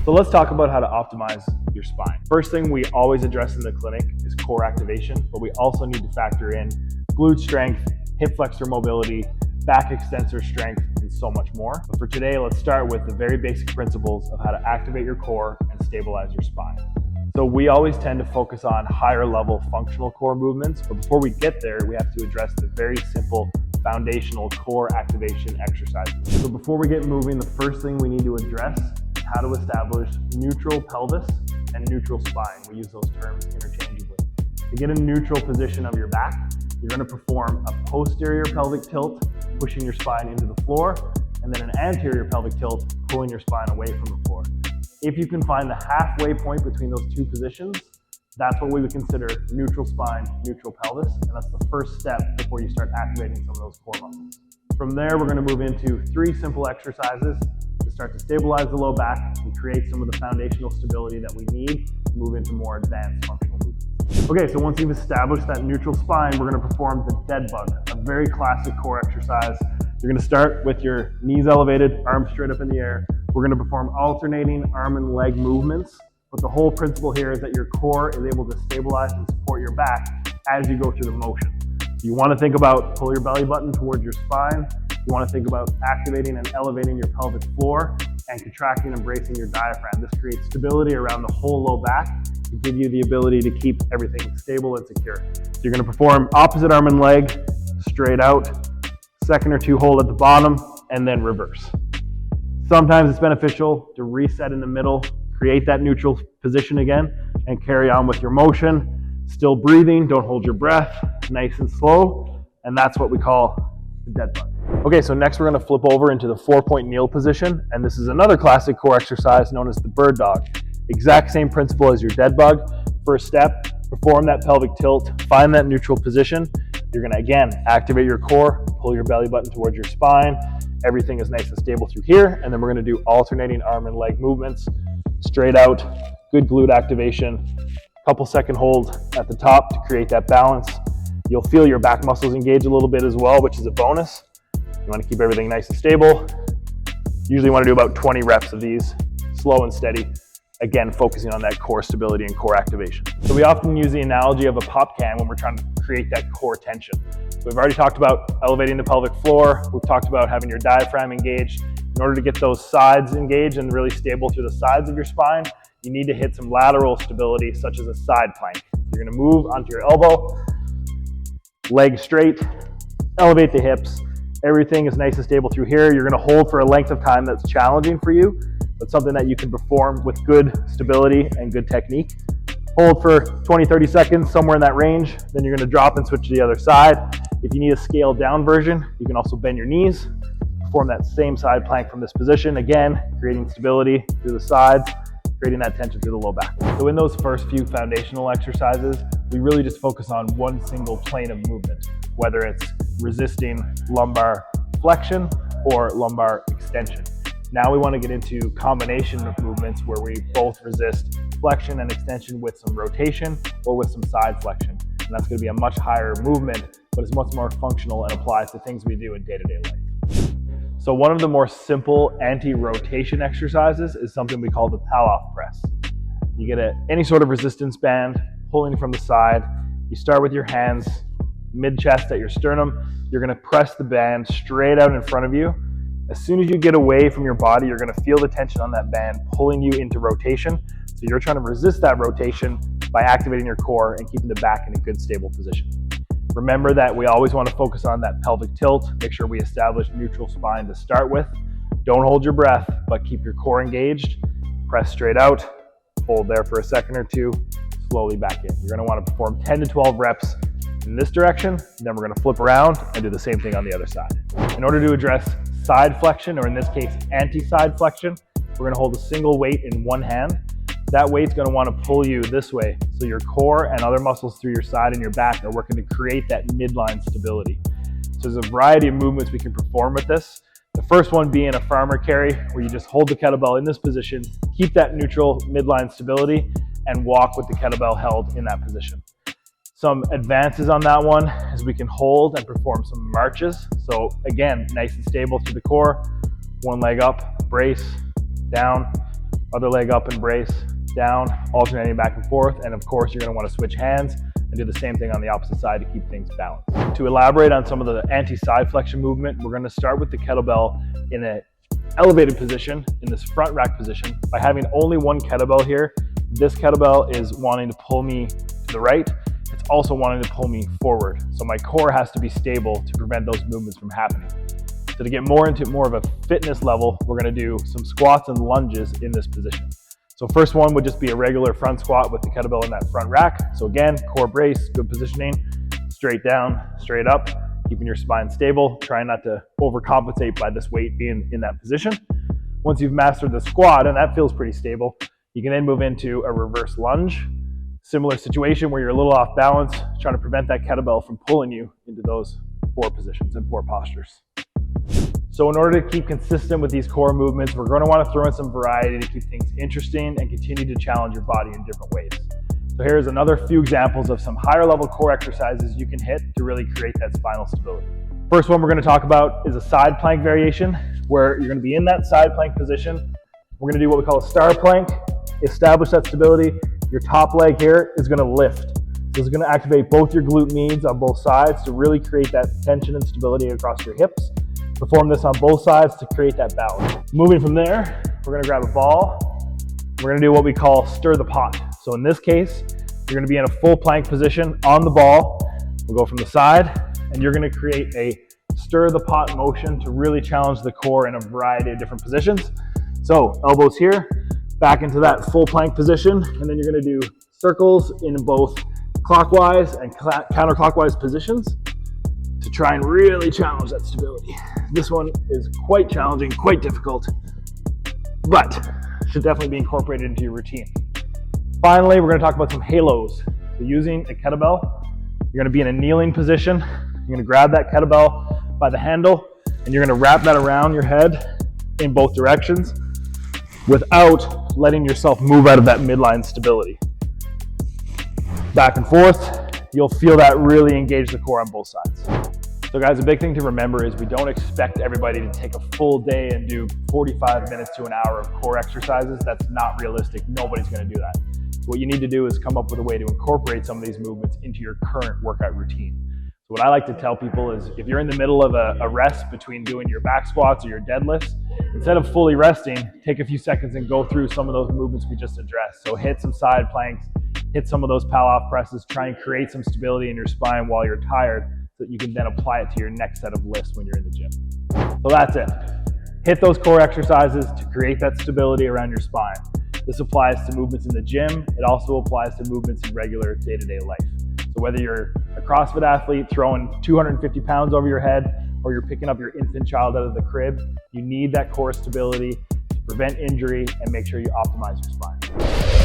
So let's talk about how to optimize your spine. First thing we always address in the clinic is core activation, but we also need to factor in glute strength, hip flexor mobility, back extensor strength, and so much more. But for today, let's start with the very basic principles of how to activate your core and stabilize your spine. So we always tend to focus on higher level functional core movements, but before we get there, we have to address the very simple foundational core activation exercises. So before we get moving, the first thing we need to address is how to establish neutral pelvis and neutral spine. We use those terms interchangeably. To get a neutral position of your back, you're going to perform a posterior pelvic tilt, pushing your spine into the floor, and then an anterior pelvic tilt, pulling your spine away from the floor. If you can find the halfway point between those two positions, that's what we would consider neutral spine, neutral pelvis, and that's the first step before you start activating some of those core muscles. From there, we're going to move into 3 simple exercises to start to stabilize the low back and create some of the foundational stability that we need to move into more advanced functional movements. Okay, so once you've established that neutral spine, we're going to perform the dead bug, a very classic core exercise. You're going to start with your knees elevated, arms straight up in the air. We're going to perform alternating arm and leg movements, but the whole principle here is that your core is able to stabilize and support your back as you go through the motion. You want to think about pull your belly button towards your spine. You want to think about activating and elevating your pelvic floor and contracting and bracing your diaphragm. This creates stability around the whole low back to give you the ability to keep everything stable and secure. So you're going to perform opposite arm and leg, straight out, second or two hold at the bottom, and then reverse. Sometimes it's beneficial to reset in the middle, create that neutral position again, and carry on with your motion. Still breathing, don't hold your breath, nice and slow, and that's what we call the dead bug. Okay, so next we're going to flip over into the 4-point kneel position, and this is another classic core exercise known as the bird dog. Exact same principle as your dead bug. First step, perform that pelvic tilt, find that neutral position. You're going to, again, activate your core, pull your belly button towards your spine. Everything is nice and stable through here, and then we're going to do alternating arm and leg movements. Straight out, good glute activation, couple second hold at the top to create that balance. You'll feel your back muscles engage a little bit as well, which is a bonus. You want to keep everything nice and stable. Usually want to do about 20 reps of these, slow and steady. Again, focusing on that core stability and core activation. So we often use the analogy of a pop can when we're trying to create that core tension. So we've already talked about elevating the pelvic floor. We've talked about having your diaphragm engaged. In order to get those sides engaged and really stable through the sides of your spine, you need to hit some lateral stability, such as a side plank. You're going to move onto your elbow, leg straight, elevate the hips. Everything is nice and stable through here. You're going to hold for a length of time that's challenging for you, but something that you can perform with good stability and good technique. Hold for 20-30 seconds, somewhere in that range. Then you're going to drop and switch to the other side. If you need a scaled down version, you can also bend your knees. Perform that same side plank from this position. Again, creating stability through the sides, creating that tension through the low back. So in those first few foundational exercises, we really just focus on one single plane of movement, whether it's resisting lumbar flexion or lumbar extension. Now we want to get into combination of movements where we both resist flexion and extension with some rotation or with some side flexion. And that's going to be a much higher movement, but it's much more functional and applies to things we do in day-to-day life. So one of the more simple anti-rotation exercises is something we call the Palloff press. You get any sort of resistance band, pulling from the side. You start with your hands mid-chest at your sternum. You're going to press the band straight out in front of you. As soon as you get away from your body, you're going to feel the tension on that band pulling you into rotation. So you're trying to resist that rotation by activating your core and keeping the back in a good stable position. Remember that we always want to focus on that pelvic tilt. Make sure we establish neutral spine to start with. Don't hold your breath, but keep your core engaged. Press straight out. Hold there for a second or two. Slowly back in. You're going to want to perform 10 to 12 reps in this direction. Then we're going to flip around and do the same thing on the other side. In order to address side flexion, or in this case, anti-side flexion, we're going to hold a single weight in one hand. That weight's going to want to pull you this way. So your core and other muscles through your side and your back are working to create that midline stability. So there's a variety of movements we can perform with this. The first one being a farmer carry, where you just hold the kettlebell in this position, keep that neutral midline stability, and walk with the kettlebell held in that position. Some advances on that one is we can hold and perform some marches. So again, nice and stable through the core. One leg up, brace, down. Other leg up and brace, down, alternating back and forth. And of course, you're gonna wanna switch hands and do the same thing on the opposite side to keep things balanced. To elaborate on some of the anti-side flexion movement, we're gonna start with the kettlebell in an elevated position, in this front rack position. By having only one kettlebell here, this kettlebell is wanting to pull me to the right. It's also wanting to pull me forward. So my core has to be stable to prevent those movements from happening. So to get more into more of a fitness level, we're gonna do some squats and lunges in this position. So first one would just be a regular front squat with the kettlebell in that front rack. So again, core brace, good positioning, straight down, straight up, keeping your spine stable, trying not to overcompensate by this weight being in that position. Once you've mastered the squat, and that feels pretty stable, you can then move into a reverse lunge. Similar situation where you're a little off balance, trying to prevent that kettlebell from pulling you into those poor positions and poor postures. So in order to keep consistent with these core movements, we're going to want to throw in some variety to keep things interesting and continue to challenge your body in different ways. So here's another few examples of some higher level core exercises you can hit to really create that spinal stability. First one we're going to talk about is a side plank variation, where you're going to be in that side plank position. We're going to do what we call a star plank, establish that stability. Your top leg here is going to lift. So it's going to activate both your glute meds on both sides to really create that tension and stability across your hips. Perform this on both sides to create that balance. Moving from there, we're gonna grab a ball. We're gonna do what we call stir the pot. So in this case, you're gonna be in a full plank position on the ball. We'll go from the side, and you're gonna create a stir the pot motion to really challenge the core in a variety of different positions. So elbows here, back into that full plank position, and then you're gonna do circles in both clockwise and counterclockwise positions to try and really challenge that stability. This one is quite challenging, quite difficult, but should definitely be incorporated into your routine. Finally, we're gonna talk about some halos. So using a kettlebell, you're gonna be in a kneeling position. You're gonna grab that kettlebell by the handle, and you're gonna wrap that around your head in both directions without letting yourself move out of that midline stability. Back and forth, you'll feel that really engage the core on both sides. So guys, a big thing to remember is we don't expect everybody to take a full day and do 45 minutes to an hour of core exercises. That's not realistic. Nobody's gonna do that. So what you need to do is come up with a way to incorporate some of these movements into your current workout routine. So what I like to tell people is if you're in the middle of a rest between doing your back squats or your deadlifts, instead of fully resting, take a few seconds and go through some of those movements we just addressed. So hit some side planks, hit some of those pal-off presses, try and create some stability in your spine while you're tired so that you can then apply it to your next set of lifts when you're in the gym. So that's it. Hit those core exercises to create that stability around your spine. This applies to movements in the gym. It also applies to movements in regular day-to-day life. So whether you're a CrossFit athlete throwing 250 pounds over your head, or you're picking up your infant child out of the crib, you need that core stability to prevent injury and make sure you optimize your spine.